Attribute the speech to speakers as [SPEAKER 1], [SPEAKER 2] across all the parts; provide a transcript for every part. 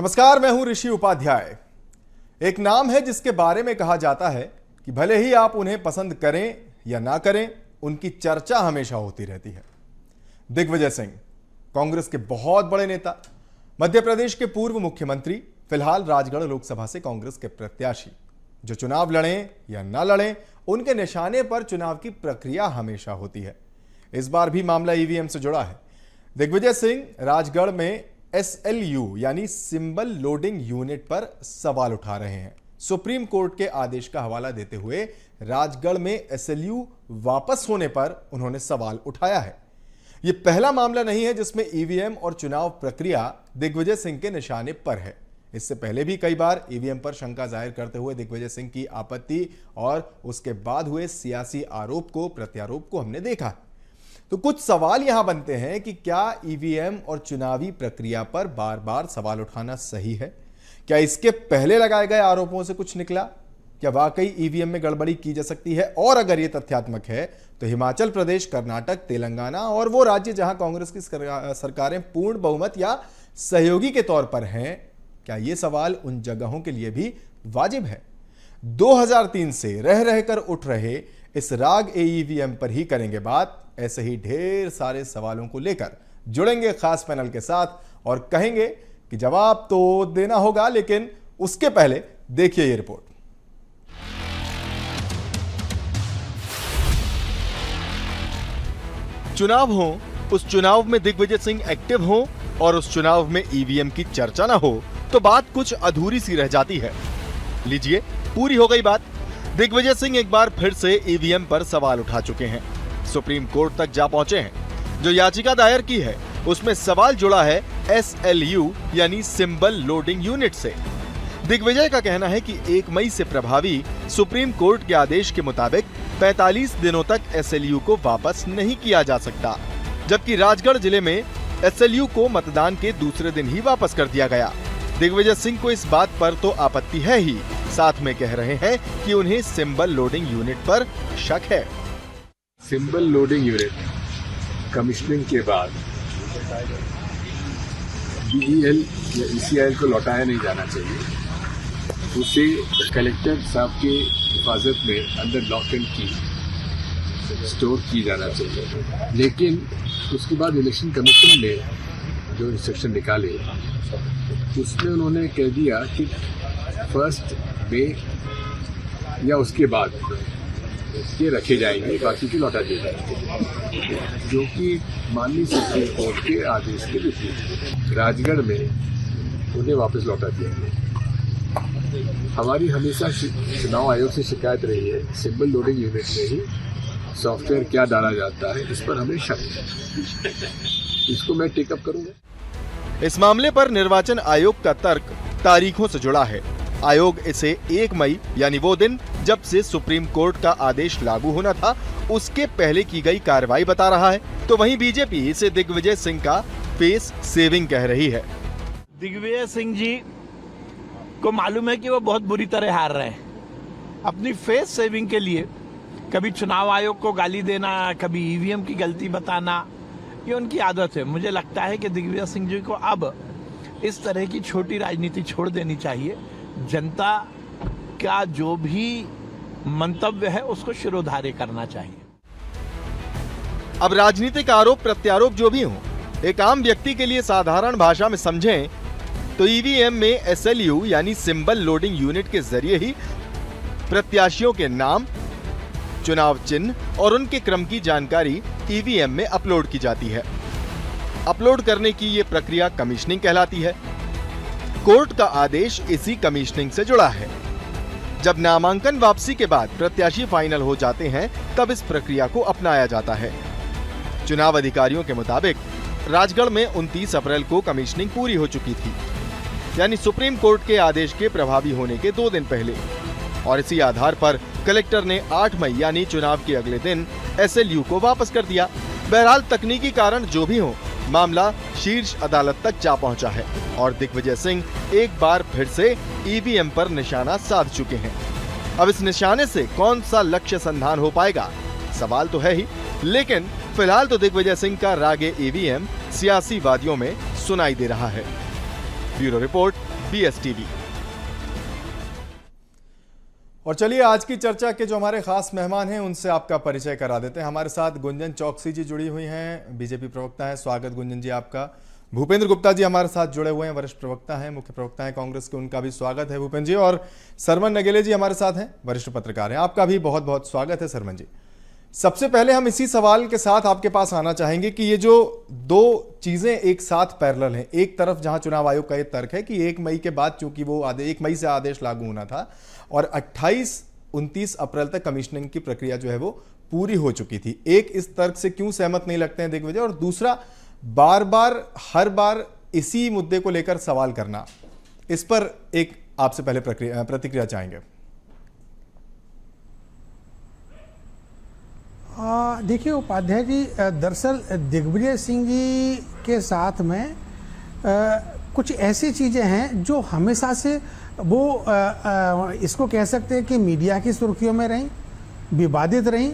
[SPEAKER 1] नमस्कार, मैं हूं ऋषि उपाध्याय। एक नाम है जिसके बारे में कहा जाता है कि भले ही आप उन्हें पसंद करें या ना करें, उनकी चर्चा हमेशा होती रहती है। दिग्विजय सिंह कांग्रेस के बहुत बड़े नेता, मध्य प्रदेश के पूर्व मुख्यमंत्री, फिलहाल राजगढ़ लोकसभा से कांग्रेस के प्रत्याशी, जो चुनाव लड़ें या ना लड़ें, उनके निशाने पर चुनाव की प्रक्रिया हमेशा होती है। इस बार भी मामला ईवीएम से जुड़ा है। दिग्विजय सिंह राजगढ़ में SLU यानी सिंबल लोडिंग यूनिट पर सवाल उठा रहे हैं। सुप्रीम कोर्ट के आदेश का हवाला देते हुए राजगढ़ में SLU वापस होने पर उन्होंने सवाल उठाया है। यह पहला मामला नहीं है जिसमें ईवीएम और चुनाव प्रक्रिया दिग्विजय सिंह के निशाने पर है। इससे पहले भी कई बार ईवीएम पर शंका जाहिर करते हुए दिग्विजय सिंह की आपत्ति और उसके बाद हुए सियासी आरोप को, प्रत्यारोप को हमने देखा। तो कुछ सवाल यहां बनते हैं कि क्या ईवीएम और चुनावी प्रक्रिया पर बार बार सवाल उठाना सही है? क्या इसके पहले लगाए गए आरोपों से कुछ निकला? क्या वाकई ईवीएम में गड़बड़ी की जा सकती है? और अगर यह तथ्यात्मक है तो हिमाचल प्रदेश, कर्नाटक, तेलंगाना और वो राज्य जहां कांग्रेस की सरकारें पूर्ण बहुमत या सहयोगी के तौर पर हैं, क्या ये सवाल उन जगहों के लिए भी वाजिब है? 2003 से रह रहकर उठ रहे इस राग ईवीएम पर ही करेंगे बात। ऐसे ही ढेर सारे सवालों को लेकर जुड़ेंगे खास पैनल के साथ और कहेंगे कि जवाब तो देना होगा, लेकिन उसके पहले देखिए ये रिपोर्ट। चुनाव हो, उस चुनाव में दिग्विजय सिंह एक्टिव हो और उस चुनाव में ईवीएम की चर्चा ना हो तो बात कुछ अधूरी सी रह जाती है। लीजिए, पूरी हो गई बात। दिग्विजय सिंह एक बार फिर से ईवीएम पर सवाल उठा चुके हैं। सुप्रीम कोर्ट तक जा पहुंचे हैं। जो याचिका दायर की है उसमें सवाल जुड़ा है SLU यानी सिंबल लोडिंग यूनिट से। दिग्विजय का कहना है कि 1 मई से प्रभावी सुप्रीम कोर्ट के आदेश के मुताबिक 45 दिनों तक SLU को वापस नहीं किया जा सकता, जबकि राजगढ़ जिले में SLU को मतदान के दूसरे दिन ही वापस कर दिया गया। दिग्विजय सिंह को इस बात पर तो आपत्ति है ही, साथ में कह रहे हैं कि उन्हें सिंबल लोडिंग यूनिट पर शक है।
[SPEAKER 2] सिंबल लोडिंग यूनिट कमिश्निंग के बाद BEL या ECIL को लौटाया नहीं जाना चाहिए। उसे कलेक्टर साहब के हिफाजत में अंडर लॉक एंड की स्टोर की जाना चाहिए। लेकिन उसके बाद इलेक्शन कमीशन ने जो इंस्ट्रक्शन निकाले उसमें उन्होंने कह दिया कि 1 मई या उसके बाद ये रखे जाएंगे, बाकी के लौटा दिए जाएंगे, जो कि माननीय सुप्रीम कोर्ट के आदेश के विपरीत। राजगढ़ में उन्हें वापस लौटा दिया गया। हमारी हमेशा चुनाव आयोग से शिकायत रही है, सिंबल लोडिंग यूनिट में ही सॉफ्टवेयर क्या डाला जाता है, इस पर हमें शक है। इसको मैं टेकअप करूंगा।
[SPEAKER 1] इस मामले पर निर्वाचन आयोग का तर्क तारीखों से जुड़ा है। आयोग इसे 1 मई यानी वो दिन जब से सुप्रीम कोर्ट का आदेश लागू होना था उसके पहले की गई कार्रवाई बता रहा है, तो वहीं बीजेपी इसे दिग्विजय सिंह का फेस सेविंग कह रही है।
[SPEAKER 3] दिग्विजय सिंह जी को मालूम है कि वो बहुत बुरी तरह हार रहे हैं। अपनी फेस सेविंग के लिए कभी चुनाव आयोग को गाली देना, कभी ईवीएम की गलती बताना, ये उनकी आदत है। मुझे लगता है कि दिग्विजय सिंह जी को अब इस तरह की छोटी राजनीति छोड़ देनी चाहिए। जनता का जो भी मंतव्य है उसको शिरोधार्य करना चाहिए।
[SPEAKER 1] अब राजनीतिक आरोप प्रत्यारोप जो भी हो, एक आम व्यक्ति के लिए साधारण भाषा में समझें तो ईवीएम में SLU यानी सिंबल लोडिंग यूनिट के जरिए ही प्रत्याशियों के नाम, चुनाव चिन्ह और उनके क्रम की जानकारी ईवीएम में अपलोड की जाती है। अपलोड करने की ये प्रक्रिया कमीशनिंग कहलाती है। कोर्ट का आदेश इसी कमीशनिंग से जुड़ा है। जब नामांकन वापसी के बाद प्रत्याशी फाइनल हो जाते हैं तब इस प्रक्रिया को अपनाया जाता है। चुनाव अधिकारियों के मुताबिक राजगढ़ में 29 अप्रैल को कमीशनिंग पूरी हो चुकी थी, यानी सुप्रीम कोर्ट के आदेश के प्रभावी होने के 2 दिन पहले, और इसी आधार पर कलेक्टर ने 8 मई यानी चुनाव के अगले दिन SLU को वापस कर दिया। बहरहाल तकनीकी कारण जो भी हो, मामला शीर्ष अदालत तक जा पहुंचा है और दिग्विजय सिंह एक बार फिर से ईवीएम पर निशाना साध चुके हैं। अब इस निशाने से कौन सा लक्ष्य संधान हो पाएगा, सवाल तो है ही, लेकिन फिलहाल तो दिग्विजय सिंह का रागे ईवीएम सियासी वादियों में सुनाई दे रहा है। Bureau report,
[SPEAKER 4] BSTV।
[SPEAKER 1] और चलिए आज की चर्चा के जो हमारे खास मेहमान हैं उनसे आपका परिचय करा देते हैं। हमारे साथ गुंजन चौकसी जी जुड़ी हुई हैं, बीजेपी प्रवक्ता हैं। स्वागत गुंजन जी आपका। भूपेंद्र गुप्ता जी हमारे साथ जुड़े हुए हैं, वरिष्ठ प्रवक्ता हैं, मुख्य प्रवक्ता हैं कांग्रेस के, उनका भी स्वागत है भूपेंद्र जी। और सरमन नगेले जी हमारे साथ हैं, वरिष्ठ पत्रकार हैं, आपका भी बहुत बहुत स्वागत है सरमन जी। सबसे पहले हम इसी सवाल के साथ आपके पास आना चाहेंगे कि ये जो दो चीजें एक साथ पैरेलल हैं, एक तरफ जहां चुनाव आयोग का ये तर्क है कि 1 मई के बाद चूंकि वो 1 मई से आदेश लागू होना था और 28-29 अप्रैल तक कमिश्निंग की प्रक्रिया जो है वो पूरी हो चुकी थी, एक इस तर्क से क्यों सहमत नहीं लगते हैं दिग्विजय? और दूसरा, बार बार हर बार इसी मुद्दे को लेकर सवाल करना, इस पर एक आपसे पहले प्रतिक्रिया चाहेंगे।
[SPEAKER 5] देखिए उपाध्याय जी, दरअसल दिग्विजय सिंह जी के साथ में कुछ ऐसी चीज़ें हैं जो हमेशा से वो इसको कह सकते हैं कि मीडिया की सुर्खियों में रहीं, विवादित रहीं,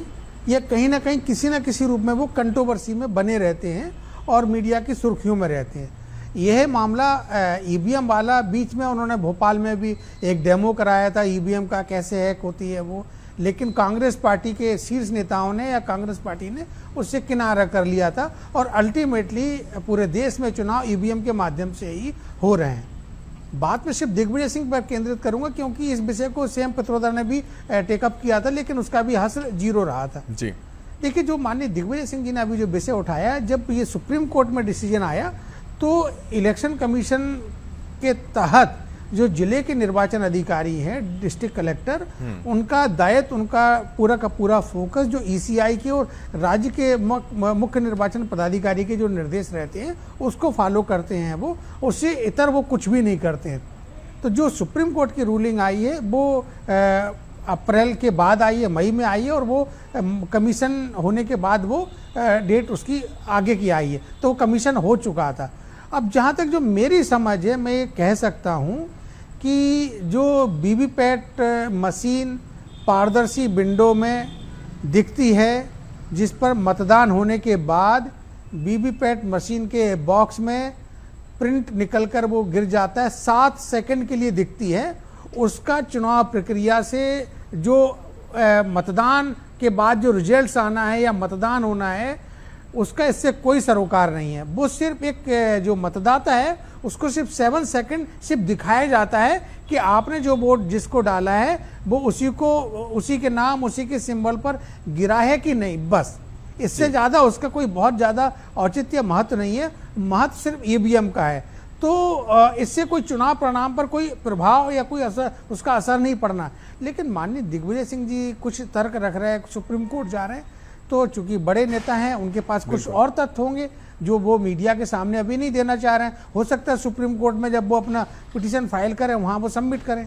[SPEAKER 5] या कहीं ना कहीं किसी न किसी रूप में वो कंट्रोवर्सी में बने रहते हैं और मीडिया की सुर्खियों में रहते हैं। यह मामला ईवीएम वाला, बीच में उन्होंने भोपाल में भी एक डेमो कराया था ईवीएम का, कैसे हैक होती है वो, लेकिन कांग्रेस पार्टी के शीर्ष नेताओं ने या कांग्रेस पार्टी ने उससे किनारा कर लिया था और अल्टीमेटली पूरे देश में चुनाव ईवीएम के माध्यम से ही हो रहे हैं। बात में सिर्फ दिग्विजय सिंह पर केंद्रित करूंगा क्योंकि इस विषय को सीएम पित्रोदा ने भी टेकअप किया था, लेकिन उसका भी हासिल 0 रहा था
[SPEAKER 1] जी।
[SPEAKER 5] देखिए, जो माननीय दिग्विजय सिंह जी ने अभी जो विषय उठाया, जब ये सुप्रीम कोर्ट में डिसीजन आया तो इलेक्शन कमीशन के तहत जो जिले के निर्वाचन अधिकारी हैं, डिस्ट्रिक्ट कलेक्टर, उनका दायित्व, उनका पूरा का पूरा फोकस जो ईसीआई के और राज्य के मुख्य निर्वाचन पदाधिकारी के जो निर्देश रहते हैं उसको फॉलो करते हैं, वो उससे इतर वो कुछ भी नहीं करते हैं। तो जो सुप्रीम कोर्ट की रूलिंग आई है वो अप्रैल के बाद आई है, मई में आई है, और वो कमीशन होने के बाद वो डेट उसकी आगे की आई है, तो वो कमीशन हो चुका था। अब जहाँ तक जो मेरी समझ है, मैं ये कह सकता हूँ कि जो वीवीपैट मशीन पारदर्शी विंडो में दिखती है, जिस पर मतदान होने के बाद वीवीपैट मशीन के बॉक्स में प्रिंट निकलकर वो गिर जाता है, 7 सेकंड के लिए दिखती है, उसका चुनाव प्रक्रिया से जो मतदान के बाद जो रिजल्ट्स आना है या मतदान होना है, उसका इससे कोई सरोकार नहीं है। वो सिर्फ एक जो मतदाता है उसको सिर्फ 7 सेकंड सिर्फ दिखाया जाता है कि आपने जो वोट जिसको डाला है वो उसी के नाम, उसी के सिंबल पर गिरा है कि नहीं, बस। इससे ज़्यादा उसका कोई बहुत ज़्यादा औचित्य महत्व नहीं है, महत्व सिर्फ ईवीएम का है। तो इससे कोई चुनाव परिणाम पर कोई प्रभाव या कोई असर, उसका असर नहीं पड़ना। लेकिन माननीय दिग्विजय सिंह जी कुछ तर्क रख रहे हैं, सुप्रीम कोर्ट जा रहे हैं, तो चूंकि बड़े नेता हैं उनके पास कुछ और तथ्य होंगे जो वो मीडिया के सामने अभी नहीं देना चाह रहे हैं। हो सकता है सुप्रीम कोर्ट में जब वो अपना पिटीशन फाइल करें वहां वो सबमिट करें।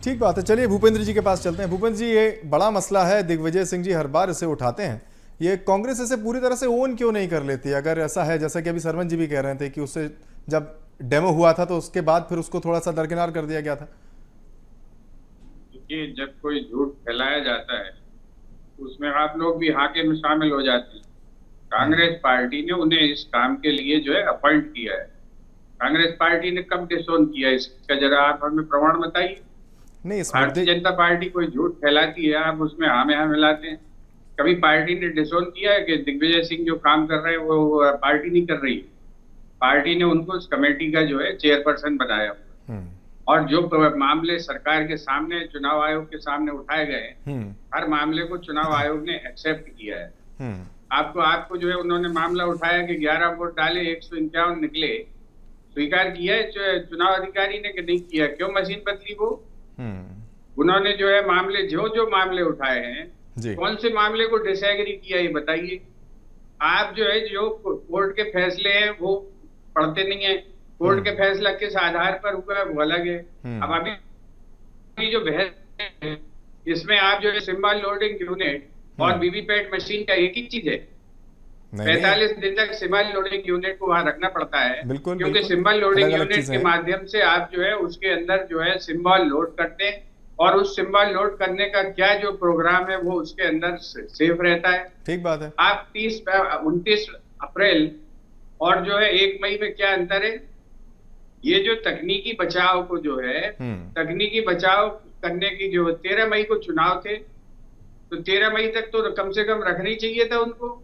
[SPEAKER 1] ठीक बात है। चलिए भूपेंद्र जी के पास चलते हैं। भूपेंद्र जी, ये बड़ा मसला है, दिग्विजय सिंह जी हर बार इसे उठाते हैं, ये कांग्रेस इसे पूरी तरह से ओन क्यों नहीं कर लेती? अगर ऐसा है, जैसा कि अभी सरमन जी भी कह रहे थे कि उससे जब डेमो हुआ था तो उसके बाद फिर उसको थोड़ा सा दरकिनार कर दिया गया था।
[SPEAKER 6] देखिए, जब कोई झूठ फैलाया जाता है उसमें आप लोग भी हाके में शामिल हो जाते हैं। कांग्रेस पार्टी ने उन्हें इस काम के लिए जो है अपॉइंट किया है। कांग्रेस पार्टी ने कब डिसोन किया इसका जरा आप हमें प्रमाण बताइए।
[SPEAKER 1] नहीं,
[SPEAKER 6] भारतीय जनता पार्टी कोई झूठ फैलाती है, आप उसमें हाँ में हाँ मिलाते हैं। कभी पार्टी ने डिसोन किया है कि दिग्विजय सिंह जो काम कर रहे हैं वो पार्टी नहीं कर रही? पार्टी ने उनको उस कमेटी का जो है चेयरपर्सन बनाया, और जो मामले सरकार के सामने, चुनाव आयोग के सामने उठाए गए, हर मामले को चुनाव आयोग ने एक्सेप्ट किया है। आपको जो है उन्होंने मामला उठाया कि 11 वोट डाले, 151 निकले, स्वीकार किया है चुनाव अधिकारी ने कि नहीं किया? क्यों मशीन बदली वो? उन्होंने जो है मामले, जो मामले उठाए हैं, कौन से मामले को डिसएग्री किया ये बताइए। आप जो है जो कोर्ट के फैसले हैं वो पढ़ते नहीं है। कोर्ट के फैसला किस आधार पर हुआ है वो अलग है। अब अभी जो बहस है इसमें आप जो है सिंबल लोडिंग यूनिट और वीवीपैट मशीन का एक ही चीज है। 45 दिन तक सिंबल लोडिंग यूनिट को वहां रखना पड़ता है, क्योंकि सिंबल लोडिंग यूनिट के माध्यम से आप जो है उसके अंदर जो है सिंबल लोड करते हैं, और उस सिंबल लोड करने का क्या जो प्रोग्राम है वो उसके अंदर सेफ रहता है।
[SPEAKER 1] ठीक बात है।
[SPEAKER 6] आप 29 अप्रैल और जो है 1 मई में क्या अंतर है? ये जो तकनीकी बचाव को जो है, तकनीकी बचाव करने की जो 13 मई को चुनाव थे, तो 13 मई तक तो कम से कम रखना ही चाहिए था उनको।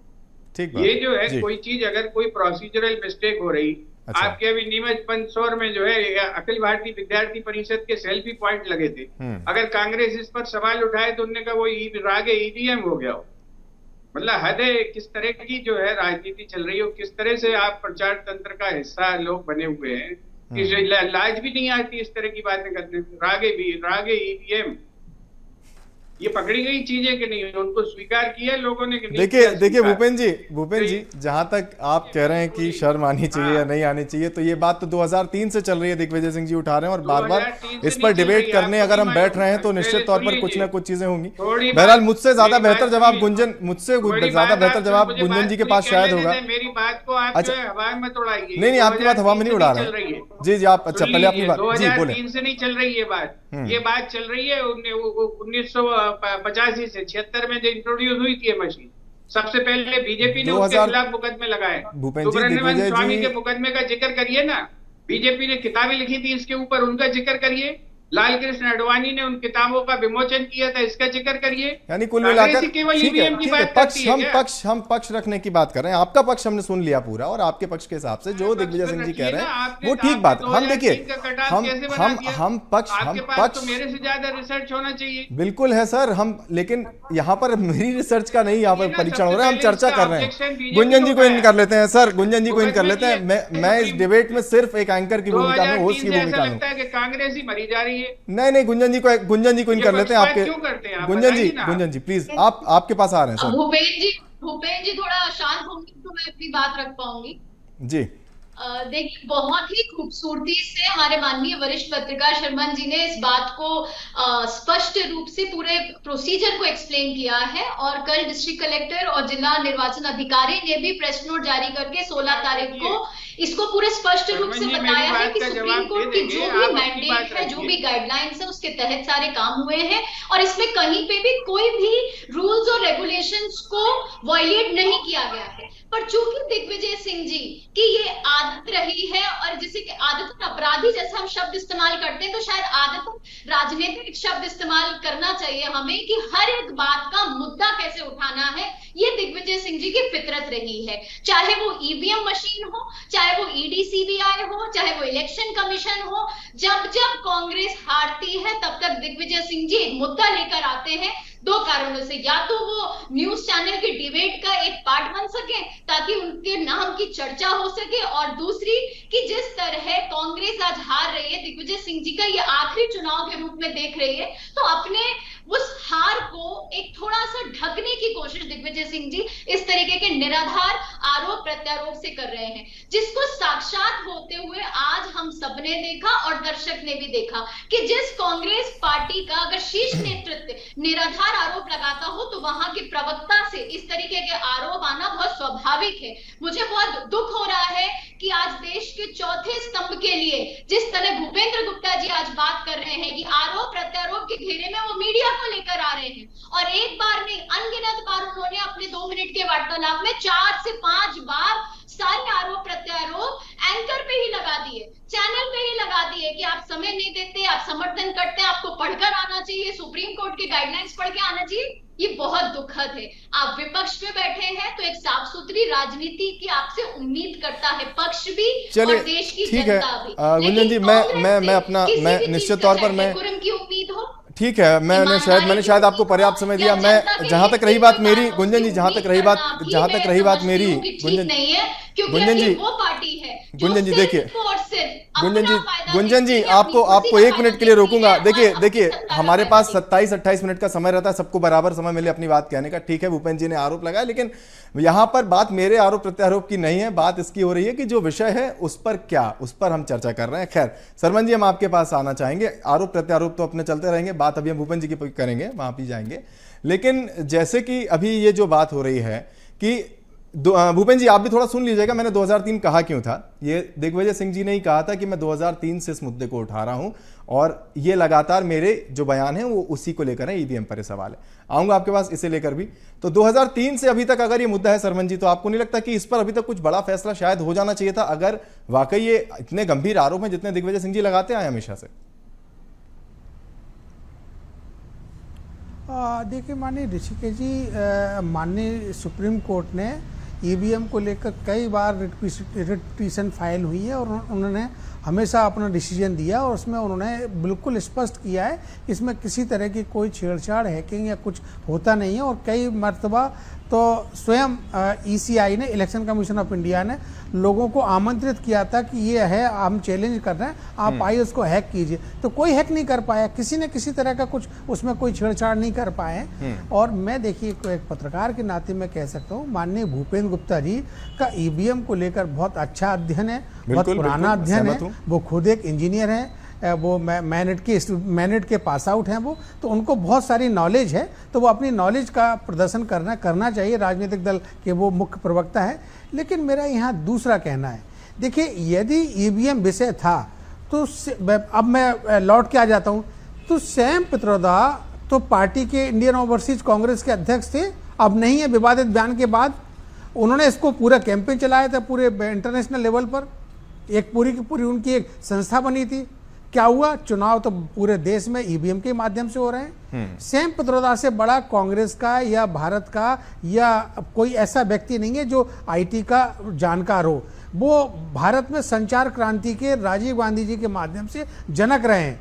[SPEAKER 1] ठीक
[SPEAKER 6] ये जो है कोई चीज अगर कोई प्रोसीजरल मिस्टेक हो रही,
[SPEAKER 1] अच्छा।
[SPEAKER 6] आपके अभी नीमच मंदसौर में जो है अखिल भारतीय विद्यार्थी परिषद के सेल्फी पॉइंट लगे थे, अगर कांग्रेस इस पर सवाल उठाए तो उन्होंने कहा वो रागे ईवीएम हो गया हो। मतलब हद है किस तरह की जो है राजनीति चल रही है, किस तरह से आप प्रचार तंत्र का हिस्सा लोग बने हुए हैं कि लाज भी नहीं आती इस तरह की बातें करने। रागे ईवीएम ये पकड़ी गई चीजें कि नहीं, उनको स्वीकार किया लोगों ने कि नहीं?
[SPEAKER 1] देखिए भूपेन जी जहां तक आप कह रहे हैं कि शर्म आनी चाहिए या नहीं आनी चाहिए, तो ये बात तो 2003 से चल रही है, दिग्विजय सिंह जी उठा रहे हैं और बार बार इस पर डिबेट करने अगर हम बैठ रहे हैं तो निश्चित तौर पर कुछ ना कुछ चीजें होंगी। बहरहाल मुझसे ज्यादा बेहतर जवाब गुंजन जी के पास शायद होगा।
[SPEAKER 6] मेरी बात को आप हवा में उड़ाइए।
[SPEAKER 1] नहीं, आपकी बात हवा में नहीं उड़ा रहे। जी आप अच्छा पहले अपनी बात जी बोले।
[SPEAKER 6] 2003 से नहीं चल रही है बात, ये बात चल रही है 1985 से 76 में जो इंट्रोड्यूस हुई थी ये मशीन, सबसे पहले बीजेपी ने उसके खिलाफ मुकदमे लगाए। सुब्रह्मण्यम स्वामी के मुकदमे का जिक्र करिए ना, बीजेपी ने किताबें लिखी थी इसके ऊपर, उनका जिक्र करिए। लाल कृष्ण आडवाणी ने उन किताबों का विमोचन किया था, इसका जिक्र करिए।
[SPEAKER 1] यानी कुल मिलाकर हम पक्ष रखने की बात कर रहे हैं, आपका पक्ष हमने सुन लिया पूरा, और आपके पक्ष के हिसाब से जो दिग्विजय सिंह जी कह रहे हैं वो ठीक बात। हम देखिए हम पक्ष
[SPEAKER 6] मेरे से ज्यादा रिसर्च होना चाहिए।
[SPEAKER 1] बिल्कुल है सर, हम लेकिन यहाँ पर मेरी रिसर्च का नहीं यहाँ पर परीक्षण हो रहा है, हम चर्चा कर रहे हैं। गुंजन जी को इन कर लेते हैं सर, गुंजन जी को इन कर लेते हैं। मैं इस डिबेट में सिर्फ एक एंकर की भूमिका में, होस्ट की भूमिका में।
[SPEAKER 6] कांग्रेस ही मरी जा रही है।
[SPEAKER 1] नहीं गुंजन जी को इन कर लेते हैं। आपके गुंजन जी प्लीज आपके पास आ रहे हैं सर।
[SPEAKER 4] भूपेन जी थोड़ा शांत होंगे तो मैं अपनी बात रख पाऊंगी
[SPEAKER 1] जी।
[SPEAKER 4] देखिए बहुत ही खूबसूरती से हमारे माननीय वरिष्ठ पत्रकार शर्मन जी ने इस बात को स्पष्ट रूप से पूरे प्रोसीजर को एक्सप्लेन किया है, और कल डिस्ट्रिक्ट कलेक्टर और जिला निर्वाचन अधिकारी ने भी प्रेस नोट जारी करके 16 तारीख को इसको पूरे स्पष्ट रूप से बताया है कि सुप्रीम कोर्ट की जो भी मैंडेट है, जो भी गाइडलाइंस है, उसके तहत सारे काम हुए हैं, और इसमें कहीं पे भी कोई भी रूल्स और रेगुलेशंस को वायलेट नहीं किया गया है। पर चूंकि दिग्विजय सिंह जी की ये आदत रही है, और जिसे कि आदत अपराधी जैसे हम शब्द इस्तेमाल करते हैं, तो शायद आदत राजनीतिक शब्द इस्तेमाल करना चाहिए हमें कि हर एक बात का मुद्दा कैसे उठाना है। ये दिग्विजय सिंह जी की फितरत रही है, चाहे वो ईवीएम मशीन हो, चाहे वो ईडी सीबीआई हो, चाहे वो इलेक्शन कमीशन हो। जब कांग्रेस हारती है तब तक दिग्विजय सिंह जी एक मुद्दा लेकर आते हैं, दो कारणों से। या तो वो न्यूज चैनल के डिबेट का एक पार्ट बन सके ताकि उनके नाम की चर्चा हो सके, और दूसरी कि जिस तरह कांग्रेस आज हार रही है, दिग्विजय सिंह जी का ये आखिरी चुनाव के रूप में देख रही है, तो अपने उस हार को एक थोड़ा सा ढकने की कोशिश दिग्विजय सिंह जी इस तरीके के निराधार आरोप प्रत्यारोप से कर रहे हैं, जिसको साक्षात होते हुए आज हम सबने देखा और दर्शक ने भी देखा कि जिस कांग्रेस पार्टी का अगर शीर्ष नेतृत्व निराधार आरोप लगाता हो तो वहां के प्रवक्ता से इस तरीके के आरोप आना बहुत स्वाभाविक है। मुझे बहुत दुख हो रहा है कि आज देश के चौथे स्तंभ के लिए जिस तरह भूपेंद्र गुप्ता जी आज बात कर रहे हैं कि आरोप प्रत्यारोप के घेरे में वो मीडिया को लेकर आ रहे हैं, और एक बार नहीं अनगिनत बार उन्होंने अपने 2 मिनट के वार्तालाप में 4 से 5 बार सारे आरोप प्रत्यारोप एंकर पे ही लगा दिए, चैनल पे ही लगा दिए कि आप समय नहीं देते, आप समर्थन करते हैं, आपको पढ़कर आना चाहिए, सुप्रीम कोर्ट के गाइडलाइंस पढ़ के आना चाहिए। ये बहुत दुखद है। आप विपक्ष में बैठे हैं तो एक साफ सुथरी राजनीति की आपसे उम्मीद करता है पक्ष भी और देश की जनता भी।
[SPEAKER 1] गुंजन जी मैं निश्चित तौर पर मैं
[SPEAKER 4] की उम्मीद हो,
[SPEAKER 1] ठीक है, मैंने शायद आपको पर्याप्त समय दिया। मैं जहां तक रही बात मेरी गुंजन जी, जहां तक रही बात मेरी गुंजन जी
[SPEAKER 4] वो पार्टी है
[SPEAKER 1] गुंजन जी देखिए गुंजन जी आपको 1 मिनट के लिए रोकूंगा। देखिए हमारे पास 27-28 मिनट का समय रहता है, सबको बराबर समय मिले अपनी बात कहने का। ठीक है, भूपेन जी ने आरोप लगाया, लेकिन यहां पर बात मेरे आरोप प्रत्यारोप की नहीं है, बात इसकी हो रही है कि जो विषय है उस पर हम चर्चा कर रहे हैं। खैर शर्मन जी, हम आपके पास आना चाहेंगे। आरोप प्रत्यारोप तो अपने चलते रहेंगे, बात अभी हम भूपेन जी की करेंगे, वहां भी जाएंगे। लेकिन जैसे कि अभी ये जो बात हो रही है कि भूपेन जी आप भी थोड़ा सुन लीजिएगा, मैंने 2003 कहा क्यों था। ये दिग्विजय सिंह जी ने ही कहा था कि मैं 2003 से इस मुद्दे को उठा रहा हूं और ये लगातार मेरे जो बयान हैं वो उसी को लेकर है, ईवीएम पर सवाल है। आऊंगा आपके पास इसे लेकर भी। तो 2003 से अभी तक अगर ये मुद्दा है सरमन जी, तो आपको नहीं लगता कि इस पर अभी तक कुछ बड़ा फैसला शायद हो जाना चाहिए था, अगर वाकई ये इतने गंभीर आरोप हैं जितने दिग्विजय सिंह जी लगाते आए हमेशा से?
[SPEAKER 5] देखिए माननीय ऋषिकेश जी, माननीय सुप्रीम कोर्ट ने ईवीएम को लेकर कई बार रिट पिटीशन फाइल हुई है और उन्होंने हमेशा अपना डिसीजन दिया और उसमें उन्होंने बिल्कुल स्पष्ट किया है कि इसमें किसी तरह की कोई छेड़छाड़ हैकिंग या कुछ होता नहीं है। और कई मर्तबा तो स्वयं ईसीआई ने, इलेक्शन कमीशन ऑफ इंडिया ने लोगों को आमंत्रित किया था कि ये है, हम चैलेंज कर रहे हैं, आप आइए उसको हैक कीजिए, तो कोई हैक नहीं कर पाया, किसी ने किसी तरह का कुछ उसमें कोई छेड़छाड़ नहीं कर पाए। और मैं देखिए एक पत्रकार के नाते मैं कह सकता हूँ माननीय भूपेंद्र गुप्ता जी का ईवीएम को लेकर बहुत अच्छा अध्ययन है, बहुत पुराना अध्ययन है। वो खुद एक इंजीनियर है, वो मैनेट के पास आउट हैं वो, तो उनको बहुत सारी नॉलेज है, तो वो अपनी नॉलेज का प्रदर्शन करना चाहिए। राजनीतिक दल के वो मुख्य प्रवक्ता है। लेकिन मेरा यहाँ दूसरा कहना है, देखिए यदि ईवीएम विषय था तो अब मैं लौट के आ जाता हूँ, तो सैम पित्रोदा तो पार्टी के इंडियन ओवरसीज कांग्रेस के अध्यक्ष थे, अब नहीं है। विवादित बयान के बाद उन्होंने इसको पूरा कैंपेन चलाया था पूरे इंटरनेशनल लेवल पर, एक पूरी की पूरी उनकी एक संस्था बनी थी। क्या हुआ? चुनाव तो पूरे देश में ईवीएम के माध्यम से हो रहे हैं। सैम पित्रोदा से बड़ा कांग्रेस का या भारत का या कोई ऐसा व्यक्ति नहीं है जो आईटी का जानकार हो। वो भारत में संचार क्रांति के राजीव गांधी जी के माध्यम से जनक रहे हैं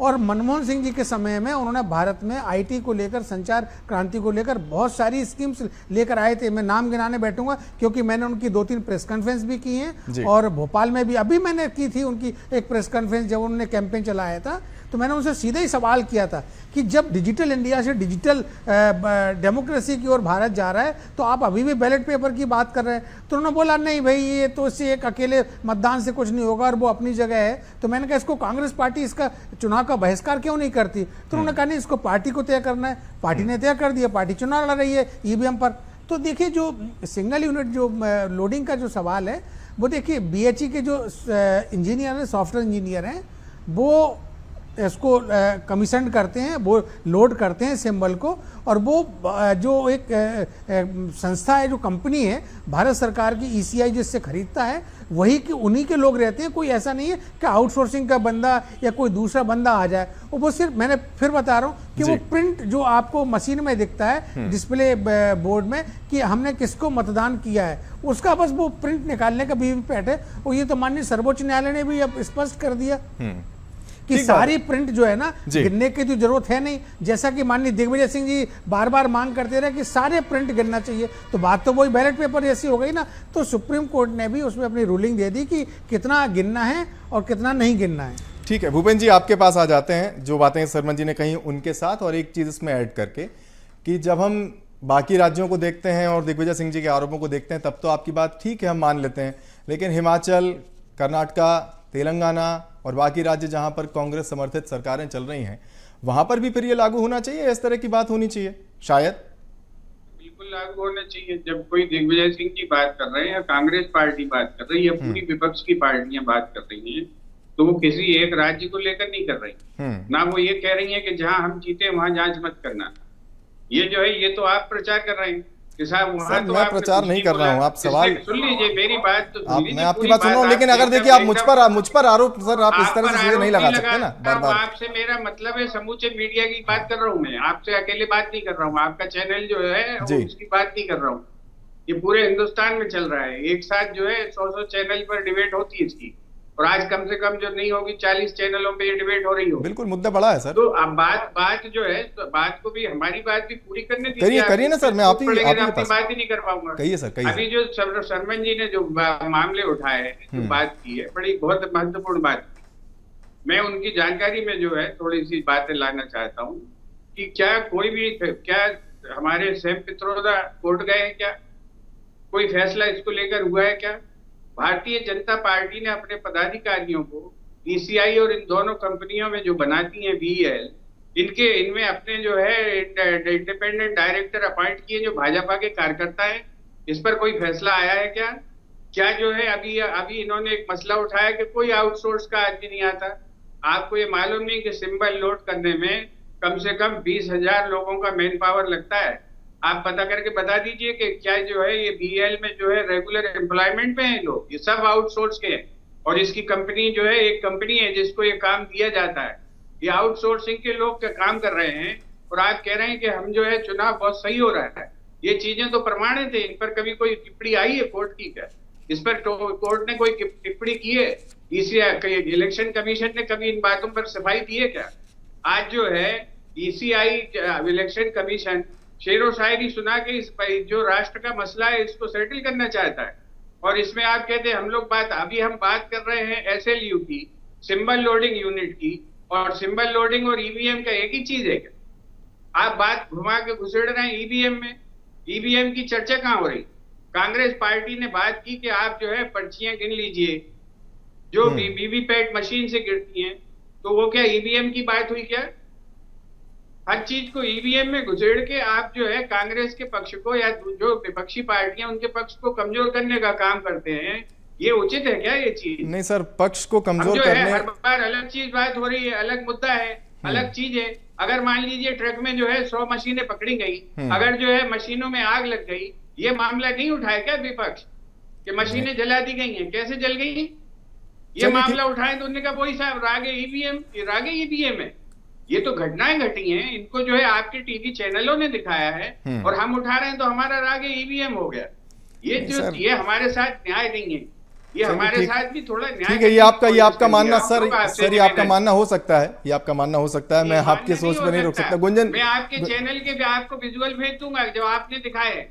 [SPEAKER 5] और मनमोहन सिंह जी के समय में उन्होंने भारत में आईटी को लेकर, संचार क्रांति को लेकर बहुत सारी स्कीम्स लेकर आए थे। मैं नाम गिनाने बैठूंगा क्योंकि मैंने उनकी 2-3 प्रेस कॉन्फ्रेंस भी की हैं और भोपाल में भी अभी मैंने की थी उनकी एक प्रेस कॉन्फ्रेंस जब उन्होंने कैंपेन चलाया था। तो मैंने उनसे सीधे ही सवाल किया था कि जब डिजिटल इंडिया से डिजिटल डेमोक्रेसी की ओर भारत जा रहा है तो आप अभी भी बैलेट पेपर की बात कर रहे हैं। तो उन्होंने बोला नहीं भाई, ये तो इससे एक अकेले मतदान से कुछ नहीं होगा और वो अपनी जगह है। तो मैंने कहा इसको कांग्रेस पार्टी इसका चुनाव का बहिष्कार क्यों नहीं करती? तो उन्होंने कहा नहीं, इसको पार्टी को तय करना है। पार्टी ने तय कर दिया, पार्टी चुनाव लड़ रही है ईवीएम पर। तो देखिए जो सिंगल यूनिट जो लोडिंग का जो सवाल है, वो देखिए बीएचई के जो इंजीनियर हैं, सॉफ्टवेयर इंजीनियर हैं, वो इसको कमीशन करते हैं, वो लोड करते हैं सिंबल को, और वो जो एक संस्था है, जो कंपनी है भारत सरकार की ईसीआई जिससे खरीदता है, वही कि उन्हीं के लोग रहते हैं। कोई ऐसा नहीं है कि आउटसोर्सिंग का बंदा या कोई दूसरा बंदा आ जाए। वो सिर्फ, मैंने फिर बता रहा हूँ कि वो प्रिंट जो आपको मशीन में दिखता है डिस्प्ले बोर्ड में कि हमने किसको मतदान किया है, उसका बस वो प्रिंट निकालने का वीवीपैट है। और ये तो माननीय सर्वोच्च न्यायालय ने भी अब स्पष्ट कर दिया कि सारी प्रिंट जो है ना गिनने की तो जरूरत है नहीं। जैसा कि माननीय दिग्विजय सिंह जी बार बार मांग करते रहे कि सारे प्रिंट गिनना चाहिए, तो बात तो वही बैलेट पेपर जैसी हो गई ना। तो सुप्रीम कोर्ट ने भी उसमें अपनी रूलिंग दे दी कि कितना गिनना है और कितना नहीं गिनना है।
[SPEAKER 1] ठीक है भूपेन जी, आपके पास आ जाते हैं। जो बातें सरमन जी ने कही उनके साथ, और एक चीज इसमें ऐड करके कि जब हम बाकी राज्यों को देखते हैं और दिग्विजय सिंह जी के आरोपों को देखते हैं, तब तो आपकी बात ठीक है, हम मान लेते हैं। लेकिन हिमाचल, कर्नाटका, तेलंगाना और बाकी राज्य जहां पर कांग्रेस समर्थित सरकारें चल रही हैं, वहां पर भी फिर ये लागू होना चाहिए, इस तरह की बात होनी चाहिए शायद?
[SPEAKER 6] बिल्कुल लागू होना चाहिए। जब कोई दिग्विजय सिंह जी बात कर रहे हैं या कांग्रेस पार्टी बात कर रही है, पूरी विपक्ष की पार्टियां बात कर रही हैं, तो वो किसी एक राज्य को लेकर नहीं कर रही। ना वो ये कह रही है कि जहां हम जीते वहां जांच मत करना। ये जो है, ये तो आप प्रचार कर रहे हैं कि साहब वहां तो
[SPEAKER 1] मैं प्रचार नहीं कर रहा हूं। आप सवाल
[SPEAKER 6] सुन लीजिए, मेरी बात तो
[SPEAKER 1] मैं आपकी बात सुन रहा हूं, लेकिन अगर देखिए आप मुझ पर आरोप सर, आप इस तरह से चीजें नहीं लगा सकते ना बार बार।
[SPEAKER 6] आपसे मेरा मतलब है समूचे मीडिया की बात कर रहा हूं मैं, आपसे अकेले बात नहीं कर रहा हूं। आपका चैनल जो है उसकी बात नहीं कर रहा हूं। ये पूरे हिंदुस्तान में चल रहा है। एक साथ जो है 100 चैनल पर डिबेट होती है इसकी, और आज कम से कम जो नहीं होगी 40 चैनलों पे ये डिबेट हो रही हो।
[SPEAKER 1] बिल्कुल, मुद्दा बड़ा है सर।
[SPEAKER 6] तो अब बात जो है, तो बात को भी, हमारी बात भी पूरी करने दीजिए।
[SPEAKER 1] करिए ना सर, मैं आपकी
[SPEAKER 6] बात ही नहीं कर पाऊंगा।
[SPEAKER 1] कहिए सर, कहिए।
[SPEAKER 6] अभी जो शर्मन जी ने जो मामले उठाए हैं, जो बात की है, बड़ी बहुत महत्वपूर्ण बात की। मैं उनकी जानकारी में जो है थोड़ी सी बातें लाना चाहता हूँ कि क्या कोई भी, क्या हमारे सैम पित्रोदा कोर्ट गए हैं? क्या कोई फैसला इसको लेकर हुआ है? क्या भारतीय जनता पार्टी ने अपने पदाधिकारियों को ईसीआई और इन दोनों कंपनियों में जो बनाती हैं बीईएल, इनमें अपने जो है इंडिपेंडेंट डायरेक्टर अपॉइंट किए जो भाजपा के कार्यकर्ता हैं? इस पर कोई फैसला आया है क्या? क्या जो है अभी इन्होंने एक मसला उठाया कि कोई आउटसोर्स का आदमी नहीं आता। आपको ये मालूम नहीं कि सिंबल लोड करने में कम से कम 20,000 लोगों का मैन पावर लगता है? आप पता करके बता दीजिए कि क्या जो है ये बीएल में जो है रेगुलर एम्प्लॉयमेंट में है लोग, ये सब आउटसोर्स के हैं। और इसकी कंपनी जो है एक कंपनी है जिसको ये काम दिया जाता है, ये आउटसोर्सिंग के लोग काम कर रहे हैं। और आप कह रहे हैं कि हम जो है चुनाव बहुत सही हो रहा है। ये चीजें तो प्रमाणित है, इन पर कभी कोई टिप्पणी आई है कोर्ट की क्या? इस पर कोर्ट ने कोई टिप्पणी की है? ईसीआई इलेक्शन कमीशन ने कभी इन बातों पर सफाई दी है क्या? आज जो है ईसीआई इलेक्शन कमीशन शेरो शायरी सुना के इस जो राष्ट्र का मसला है इसको सेटल करना चाहता है। और इसमें आप कहते हैं हम बात कर रहे हैं एसएलयू की, सिंबल लोडिंग यूनिट की, और सिंबल लोडिंग और ईवीएम का एक ही चीज है क्या? आप बात घुमा के घुसेड़ रहे हैं ईवीएम में। ईवीएम की चर्चा कहाँ हो रही? कांग्रेस पार्टी ने बात की कि आप जो है पर्चियां गिन लीजिए जो वीवीपैट मशीन से गिरती हैं, तो वो क्या ईवीएम की बात हुई क्या? हर चीज को ईवीएम में घुसेड़ के आप जो है कांग्रेस के पक्ष को या जो विपक्षी पार्टियां उनके पक्ष को कमजोर करने का काम करते हैं। ये उचित है क्या ये चीज?
[SPEAKER 1] नहीं सर, पक्ष को कमजोर
[SPEAKER 6] जो
[SPEAKER 1] करने
[SPEAKER 6] है हर बार अलग चीज बात हो रही है, अलग मुद्दा है, अलग चीज है। अगर मान लीजिए ट्रक में जो है 100 मशीनें पकड़ी गई, अगर जो है मशीनों में आग लग गई, ये मामला नहीं उठाया क्या विपक्ष कि मशीनें जला दी गई हैं? कैसे जल गई? ये मामला उठाए तो उन्होंने कहा वही साहब रागे ईवीएम है। ये तो घटनाएं घटी हैं, इनको जो है आपके टीवी चैनलों ने दिखाया है और हम उठा रहे हैं तो हमारा रागे ईवीएम हो गया। ये हमारे साथ न्याय नहीं है, ये हमारे साथ भी थोड़ा न्याय।
[SPEAKER 1] ठीक है, ये आपका मानना सर ये आपका मानना हो सकता है, ये आपका मानना हो सकता है। मैं आपकी सोच पर नहीं रोक सकता। गुंजन,
[SPEAKER 6] मैं आपके चैनल के भी आपको विजुअल भेज दूंगा जो आपने दिखाए।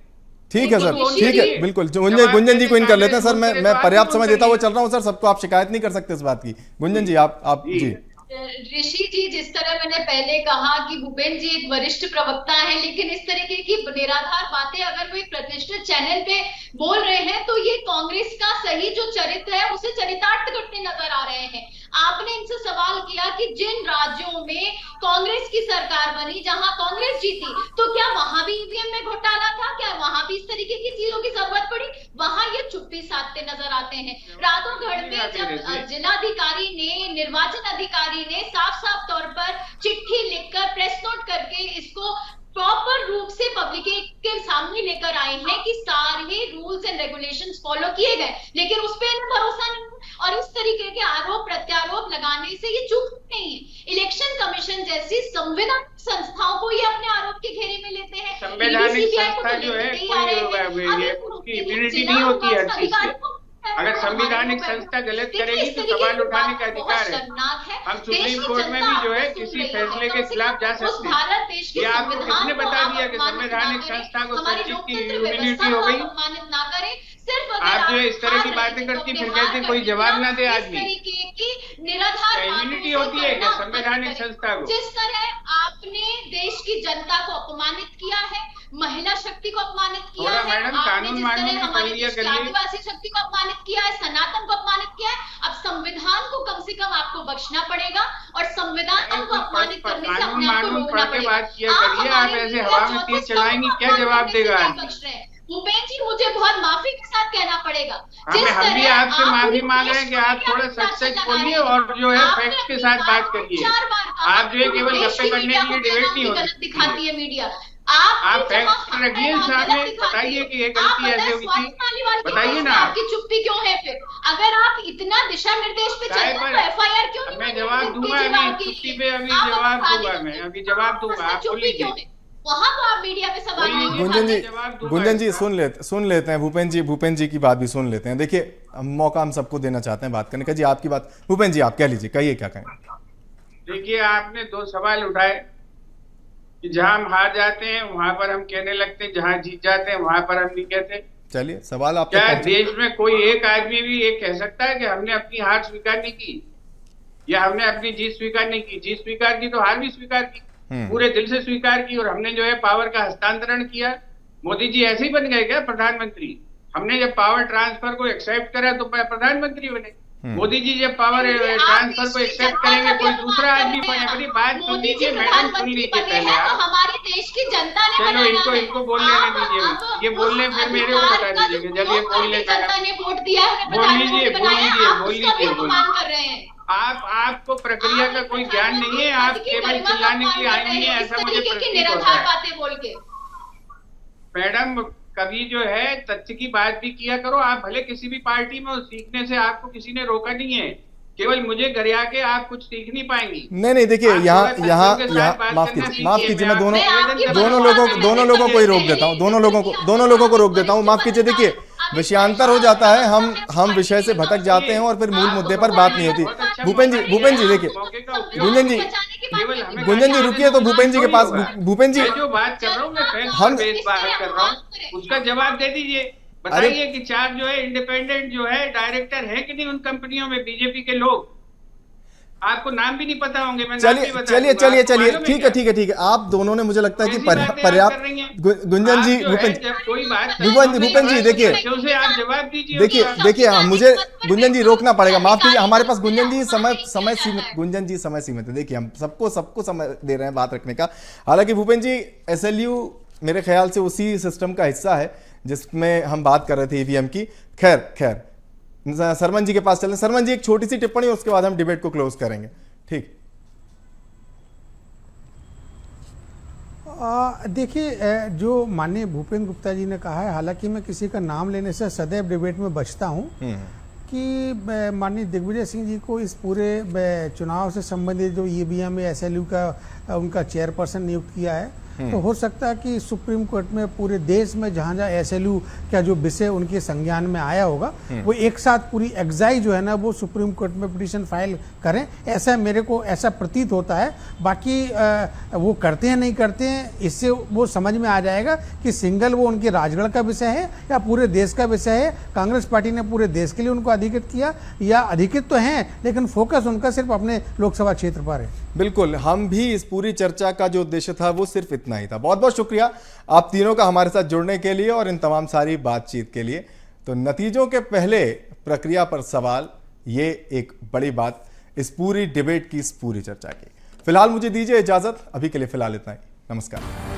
[SPEAKER 1] ठीक है सर, ठीक है, बिल्कुल। गुंजन जी को इन कर लेते हैं सर। मैं पर्याप्त समय देता हुआ चल रहा हूँ सर, सबको आप शिकायत नहीं कर सकते इस बात की। गुंजन जी आप जी।
[SPEAKER 4] ऋषि जी, जिस तरह मैंने पहले कहा कि भूपेंद्र जी एक वरिष्ठ प्रवक्ता हैं, लेकिन इस तरीके की निराधार बातें अगर वो एक प्रतिष्ठित चैनल पे बोल रहे हैं तो ये कांग्रेस का सही जो चरित्र है उसे चरितार्थ करते नजर आ रहे हैं। आपने इनसे सवाल किया कि जिन राज्यों में कांग्रेस की सरकार बनी, जहां कांग्रेस जीती, तो क्या वहां भी ईवीएम में घोटाला था? क्या वहां भी इस तरीके की चीजों की जरूरत पड़ी? वहां ये चुप्पी साधते नजर आते हैं। रातों-घड़ में जब जिलाधिकारी ने, निर्वाचन अधिकारी ने साफ तौर पर चिट्ठी लिखकर, प्रेस नोट करके इसको प्रॉपर रूप से पब्लिक के सामने लेकर आए हैं कि सारे रूल्स एंड रेगुलेशंस फॉलो किए गए, लेकिन उस पर भरोसा नहीं। और इस तरीके के आरोप प्रत्यारोप लगाने से ये चूक नहीं है। इलेक्शन कमीशन जैसी संवैधानिक संस्थाओं को ये अपने आरोप के घेरे में लेते हैं।
[SPEAKER 6] संवैधानिक संस्था जो है उसकी इम्यूनिटी नहीं होती है हर चीज से। अगर संवैधानिक संस्था गलत करेगी तो सवाल उठाने का अधिकार है। हम सुप्रीम कोर्ट में भी जो है किसी फैसले के खिलाफ जा सकते हैं। ये आपको किसने बता दिया कि संवैधानिक संस्था को सचिव की इम्यूनिटी हो गई? आप जो है इस तरह की बातें करती फिर कहते कोई जवाब ना दे आदमी। इम्यूनिटी होती है क्या संवैधानिक संस्था को?
[SPEAKER 4] जिस तरह आपने देश की जनता को अपमानित किया है, महिला शक्ति को अपमानित किया है,
[SPEAKER 6] मैडम कानून मानने में
[SPEAKER 4] आदिवासी शक्ति को अपमानित किया है, सनातन को अपमानित किया है, अब संविधान को कम से कम आपको बख्शना पड़ेगा और संविधान को अपमानित करने से अपने आप को रोकना पड़ेगा।
[SPEAKER 6] आप ऐसे हवा में तीर चलाएंगी, क्या जवाब देगा?
[SPEAKER 4] भूपेंद्र जी, मुझे बहुत माफी के साथ कहना पड़ेगा।
[SPEAKER 6] हम भी आपसे माफी मांग रहे हैं कि आप थोड़ा सच बोलिए और जो है फैक्ट के साथ बात करिए। आप जो है केवल गप्पे करने के लिए डिबेट नहीं होती
[SPEAKER 4] दिखाती है मीडिया।
[SPEAKER 6] आप फैक्ट रखिए सामने, बताइए कि ये गलती ऐसे हुई थी, बताइए ना।
[SPEAKER 4] आपकी चुप्पी क्यों है फिर? अगर आप इतना दिशा निर्देश पे चलते हैं तो एफआईआर क्यों नहीं?
[SPEAKER 6] मैं जवाब दूंगा अभी चुप्पी पे, अभी जवाब दूंगा, मैं अभी जवाब दूंगा। आप बोलिए
[SPEAKER 4] वहां तो आप मीडिया पे सवाल
[SPEAKER 1] गुंजन जी सुन लेते हैं भूपेंद्र जी की बात भी सुन लेते हैं। देखिए मौका हम सबको देना चाहते हैं बात करने का। जी आपकी बात भूपेंद्र जी, आप कह लीजिए, कहिए क्या कहें।
[SPEAKER 6] देखिए आपने दो सवाल उठाए कि जहां हम हार जाते हैं वहां पर हम कहने लगते हैं, जहां जीत जाते हैं वहां पर हम नहीं कहते।
[SPEAKER 1] चलिए सवाल आप
[SPEAKER 6] क्या देश में कोई एक आदमी भी ये कह सकता है कि हमने अपनी हार स्वीकार नहीं की या हमने अपनी जीत स्वीकार नहीं की? जीत स्वीकार की तो हार भी स्वीकार की, पूरे दिल से स्वीकार की। और हमने जो है पावर का हस्तांतरण किया। मोदी जी ऐसे ही बन गए क्या प्रधानमंत्री? हमने जब पावर ट्रांसफर को एक्सेप्ट करा तो प्रधानमंत्री बने। मोदी जी जब पावर ट्रांसफर को एक्सेप्ट करेंगे, कोई दूसरा आदमी अपनी बात सुन लीजिए मैडम, सुन लीजिए पहले आप।
[SPEAKER 4] हमारे देश की जनता ने
[SPEAKER 6] चलो
[SPEAKER 4] बनाया है।
[SPEAKER 6] इनको बोलने
[SPEAKER 4] आप-
[SPEAKER 6] दीजिए,
[SPEAKER 4] आप
[SPEAKER 6] ये बोल रहे फिर मेरे को
[SPEAKER 4] बिहार
[SPEAKER 6] बता
[SPEAKER 4] का
[SPEAKER 6] दीजिए
[SPEAKER 4] जो
[SPEAKER 6] जब ये
[SPEAKER 4] लोग
[SPEAKER 6] बोल
[SPEAKER 4] भारतीय
[SPEAKER 6] लेता है।
[SPEAKER 4] जनता ने वोट दिया है, उन्हें
[SPEAKER 6] बोल
[SPEAKER 4] प्रधानमंत्री
[SPEAKER 6] लीजिए,
[SPEAKER 4] बनाया है, आप
[SPEAKER 6] बोल
[SPEAKER 4] उसका भी
[SPEAKER 6] लीजिए,
[SPEAKER 4] अपमान कर रहे हैं।
[SPEAKER 6] आपको प्रक्रिया का कोई ज्ञान नहीं है, आप केवल चिल्लाने के लिए आए हैं, ऐसा मुझे प्रतीत होता
[SPEAKER 4] निराधार
[SPEAKER 6] है।
[SPEAKER 4] बातें बोल के
[SPEAKER 6] मैडम कभी जो है तथ्य की बात भी किया करो। आप भले किसी भी पार्टी में हो, सीखने से आपको किसी ने रोका नहीं है, केवल मुझे घर आके आप कुछ सीख नहीं पाएंगी।
[SPEAKER 1] नहीं देखिए,
[SPEAKER 6] आप
[SPEAKER 1] यहाँ
[SPEAKER 6] केवल
[SPEAKER 1] यहाँ
[SPEAKER 6] तथ्यों के
[SPEAKER 1] यहाँ
[SPEAKER 6] साथ बात
[SPEAKER 1] माफ
[SPEAKER 6] करना
[SPEAKER 1] कीजिए, माफ
[SPEAKER 6] सीखिए।
[SPEAKER 1] कीजिए, मैं
[SPEAKER 6] मैं
[SPEAKER 1] दोनों
[SPEAKER 6] आपको
[SPEAKER 1] दोनों लोगों को ही रोक देता हूँ, दोनों लोगों को रोक देता हूँ। माफ कीजिए, देखिए विषयांतर हो जाता है, हम विषय से भटक जाते हैं और फिर मूल मुद्दे पर बात नहीं होती। भूपेन जी देखिए, गुंजन जी रुकिए, तो भूपेन जी के पास, भूपेन जी
[SPEAKER 6] मैं जो बात कर रहा हूँ, मैं फैक्ट
[SPEAKER 1] हम-
[SPEAKER 6] पर बेस बात कर रहा हूँ, उसका जवाब दे दीजिए। बताइए कि 4 जो है इंडिपेंडेंट जो है डायरेक्टर है कि नहीं उन कंपनियों में बीजेपी के लोग? आपको नाम भी नहीं पता होंगे, मैं नाम भी बता दूंगा। आपको मालूम है
[SPEAKER 1] ठीक
[SPEAKER 6] क्या?
[SPEAKER 1] है, ठीक है। आप दोनों ने, मुझे लगता है कि
[SPEAKER 6] ऐसी बातें आप
[SPEAKER 1] पर्याप्त,
[SPEAKER 6] कर रही हैं।
[SPEAKER 1] गुंजन जी,
[SPEAKER 6] आप जो है, जब कोई बात
[SPEAKER 1] भूपेन जी देखिए,
[SPEAKER 6] से आप जवाब दीजिए।
[SPEAKER 1] देखिए मुझे गुंजन जी रोकना पड़ेगा, माफ कीजिए, हमारे पास गुंजन जी समय सीमित, गुंजन जी समय सीमित है। देखिए हम सबको समय दे रहे हैं बात रखने का। हालांकि भूपेन जी, एसएलयू मेरे ख्याल से उसी सिस्टम का हिस्सा है जिसमें हम बात कर रहे थे ईवीएम की। खैर सरमन जी के पास चलें। सरमन जी एक छोटी सी टिप्पणी, उसके बाद हम डिबेट को क्लोज करेंगे। ठीक,
[SPEAKER 5] देखिए, जो माननीय भूपेन गुप्ता जी ने कहा है, हालांकि मैं किसी का नाम लेने से सदैव डिबेट में बचता हूं कि माननीय दिग्विजय सिंह जी को इस पूरे चुनाव से संबंधित जो ईवीएम या एसएलयू का उनका चेयरपर्सन नियुक्त किया है, तो हो सकता है कि सुप्रीम कोर्ट में पूरे देश में जहां जहां एसएलयू का जो विषय उनके संज्ञान में आया होगा, वो एक साथ पूरी एक्साइज जो है ना, वो सुप्रीम कोर्ट में पिटीशन फाइल करें, ऐसा मेरे को ऐसा प्रतीत होता है। बाकी वो करते हैं नहीं करते हैं, इससे वो समझ में आ जाएगा कि सिंगल वो उनके राजगढ़ का विषय है या पूरे देश का विषय है। कांग्रेस पार्टी ने पूरे देश के लिए उनको अधिकृत किया, या अधिकृत तो हैं लेकिन फोकस उनका सिर्फ अपने लोकसभा क्षेत्र पर है।
[SPEAKER 1] बिल्कुल, हम भी इस पूरी चर्चा का जो उद्देश्य था वो सिर्फ इतना ही था। बहुत बहुत शुक्रिया आप तीनों का हमारे साथ जुड़ने के लिए और इन तमाम सारी बातचीत के लिए। तो नतीजों के पहले प्रक्रिया पर सवाल, ये एक बड़ी बात इस पूरी डिबेट की, इस पूरी चर्चा की। फिलहाल मुझे दीजिए इजाजत, अभी के लिए फिलहाल इतना ही। नमस्कार।